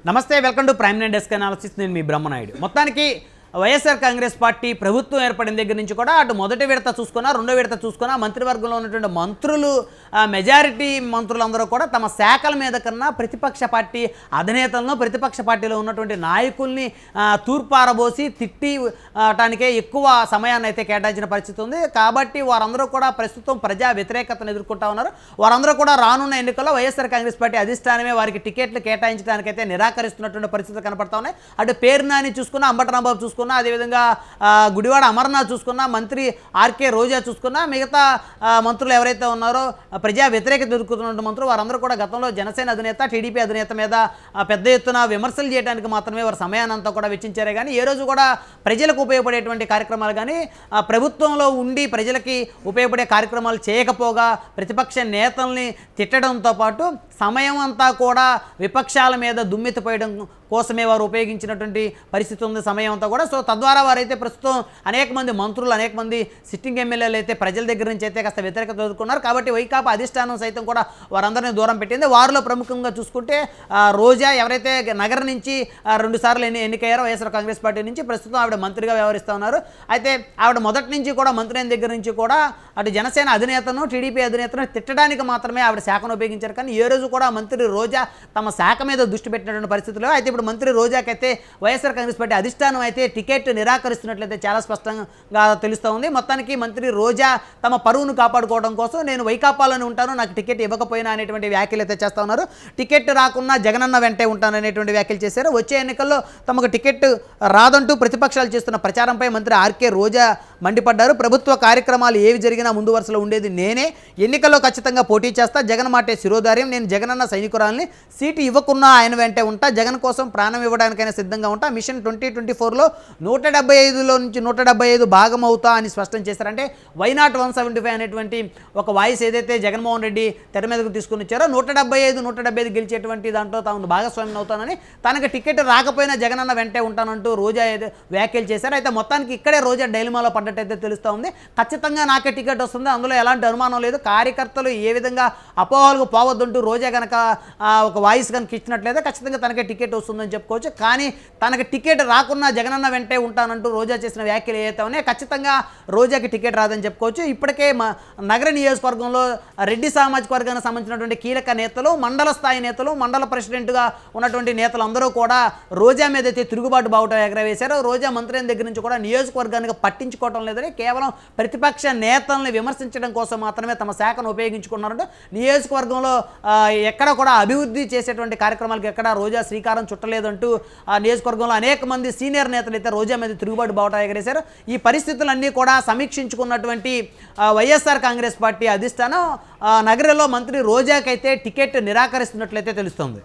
నమస్తే, welcome to prime nine desk analysis. నేను మీ బ్రహ్మనాయుడు. మొత్తానికి వైఎస్ఆర్ కాంగ్రెస్ పార్టీ ప్రభుత్వం ఏర్పడిన దగ్గర నుంచి కూడా అటు మొదటి విడత చూసుకున్నా, రెండో విడత చూసుకున్నా మంత్రివర్గంలో ఉన్నటువంటి మంత్రులు, మెజారిటీ మంత్రులందరూ కూడా తమ శాఖల మీద కన్నా ప్రతిపక్ష పార్టీ అధినేతలను, ప్రతిపక్ష పార్టీలో ఉన్నటువంటి నాయకుల్ని తూర్పారబోసి తిట్టటానికే ఎక్కువ సమయాన్ని అయితే కేటాయించిన పరిస్థితి ఉంది. కాబట్టి వారందరూ కూడా ప్రస్తుతం ప్రజా వ్యతిరేకతను ఎదుర్కొంటా ఉన్నారు. వారందరూ కూడా రానున్న ఎన్నికల్లో వైఎస్ఆర్ కాంగ్రెస్ పార్టీ అధిష్టానమే వారికి టికెట్లు కేటాయించడానికైతే నిరాకరిస్తున్నటువంటి పరిస్థితులు కనపడతా ఉన్నాయి. అటు పేర్నాని చూసుకున్నా, అంబటరాంబాబు చూసుకున్నా, అదేవిధంగా గుడివాడ అమర్నాథ్ చూసుకున్నా, మంత్రి ఆర్కే రోజా చూసుకున్నా, మిగతా మంత్రులు ఎవరైతే ఉన్నారో ప్రజా వ్యతిరేకత ఎదుర్కొంటున్న మంత్రులు వారందరూ కూడా గతంలో జనసేన అధినేత, టీడీపీ అధినేత మీద పెద్ద ఎత్తున విమర్శలు చేయడానికి మాత్రమే వారి సమయాన్నంతా కూడా వెచ్చించారే కానీ ఏ రోజు కూడా ప్రజలకు ఉపయోగపడేటువంటి కార్యక్రమాలు కానీ ప్రభుత్వంలో ఉండి ప్రజలకి ఉపయోగపడే కార్యక్రమాలు చేయకపోగా ప్రతిపక్ష నేతల్ని తిట్టడంతో పాటు సమయం అంతా కూడా విపక్షాల మీద దుమ్మెత్తిపోయడం కోసమే వారు ఉపయోగించినటువంటి పరిస్థితి ఉంది సమయం అంతా కూడా. సో తద్వారా వారైతే ప్రస్తుతం అనేక మంది మంత్రులు, అనేక మంది సిట్టింగ్ ఎమ్మెల్యేలు అయితే ప్రజల దగ్గర నుంచి అయితే కాస్త వ్యతిరేకత ఎదుర్కొన్నారు. కాబట్టి వైకాపా అధిష్టానం సైతం కూడా వారందరినీ దూరం పెట్టింది. వారిలో ప్రముఖంగా చూసుకుంటే రోజా ఎవరైతే నగరం నుంచి 2 సార్లు ఎన్నికయ్యారో వైఎస్ఆర్ కాంగ్రెస్ పార్టీ నుంచి, ప్రస్తుతం ఆవిడ మంత్రిగా వ్యవహరిస్తూ ఉన్నారు. అయితే ఆవిడ మొదటి నుంచి కూడా మంత్రి అయిన దగ్గర నుంచి కూడా అటు జనసేన అధినేతను, టీడీపీ అధినేతను తిట్టడానికి మాత్రమే ఆవిడ శాఖను ఉపయోగించారు. కానీ ఏ రోజు కూడా మంత్రి రోజా తమ శాఖ మీద దృష్టి పెట్టినటువంటి పరిస్థితుల్లో అయితే ఇప్పుడు మంత్రి రోజాకైతే వైఎస్ఆర్ కాంగ్రెస్ పార్టీ అధిష్టానం అయితే టికెట్ నిరాకరిస్తున్నట్లయితే చాలా స్పష్టంగా తెలుస్తూ ఉంది. మొత్తానికి మంత్రి రోజా తమ పరువును కాపాడుకోవడం కోసం నేను వైకాపాలోనే ఉంటాను, నాకు టికెట్ ఇవ్వకపోయినా అనేటువంటి వ్యాఖ్యలు అయితే చేస్తూ ఉన్నారు. టికెట్ రాకున్నా జగనన్న వెంటే ఉంటాను అనేటువంటి వ్యాఖ్యలు చేశారు. వచ్చే ఎన్నికల్లో తమకు టికెట్ రాదంటూ ప్రతిపక్షాలు చేస్తున్న ప్రచారంపై మంత్రి ఆర్కే రోజా మండిపడ్డారు. ప్రభుత్వ కార్యక్రమాలు ఏవి జరిగినా ముందు వరుసలో ఉండేది నేనే, ఎన్నికల్లో ఖచ్చితంగా పోటీ చేస్తా, జగన్ మాటే శిరోధార్యం, నేను జగనన్న సైనికురాలని, సీటు ఇవ్వకున్నా ఆయన వెంటే ఉంటా, జగన్ కోసం ప్రాణం ఇవ్వడానికైనా సిద్ధంగా ఉంటా, మిషన్ 2024లో 175లో నుంచి 175 భాగం అవుతా అని స్పష్టం చేశారంటే వైనాట్ 175 అనేటువంటి ఒక వాయిస్ ఏదైతే జగన్మోహన్ రెడ్డి తెర మీదకు తీసుకుని వచ్చారో 175 గెలిచేటువంటి దాంట్లో తాను భాగస్వామ్యం అవుతానని, తనకు టికెట్ రాకపోయినా జగనన్న వెంటే ఉంటానంటూ రోజా వ్యాఖ్యలు చేశారు. అయితే మొత్తానికి ఇక్కడే రోజా డైలమాలో పడ్డట్టయితే తెలుస్తూ ఉంది. ఖచ్చితంగా నాకే టికెట్ వస్తుంది, అందులో ఎలాంటి అనుమానం లేదు, కార్యకర్తలు ఏ విధంగా అపోహలకు పోవద్దంటూ రోజా కనుక ఒక వాయిస్ కనుక ఇచ్చినట్లయితే ఖచ్చితంగా తనకే టికెట్ వస్తుందని చెప్పుకోవచ్చు. కానీ తనకి టికెట్ రాకున్నా జగనన్న వెంటే ఉంటానంటూ రోజా చేసిన వ్యాఖ్యలు ఏవైతే ఉన్నాయో ఖచ్చితంగా రోజాకి టికెట్ రాదని చెప్పుకోవచ్చు. ఇప్పటికే నగర నియోజకవర్గంలో రెడ్డి సామాజిక వర్గానికి సంబంధించినటువంటి కీలక నేతలు, మండల స్థాయి నేతలు, మండల ప్రెసిడెంట్గా ఉన్నటువంటి నేతలు అందరూ కూడా రోజా మీద అయితే తిరుగుబాటు బావుట ఎగరవేశారు. రోజా మంత్రి దగ్గర నుంచి కూడా నియోజకవర్గానికి పట్టించుకోవడం లేదని, కేవలం ప్రతిపక్ష నేతల్ని విమర్శించడం కోసం మాత్రమే తమ శాఖను ఉపయోగించుకున్నారంటూ, నియోజకవర్గంలో ఎక్కడ కూడా అభివృద్ధి చేసేటువంటి కార్యక్రమాలకు ఎక్కడ రోజా శ్రీకారం చుట్టలేదంటూ ఆ నియోజకవర్గంలో అనేక మంది సీనియర్ నేతలు అయితే రోజా మీద తిరుగుబాటు బావుట ఎగరేశారు. ఈ పరిస్థితులన్నీ కూడా సమీక్షించుకున్నటువంటి వైఎస్ఆర్ కాంగ్రెస్ పార్టీ అధిష్టానం నగరంలో మంత్రి రోజాకైతే టికెట్ నిరాకరిస్తున్నట్లయితే తెలుస్తోంది.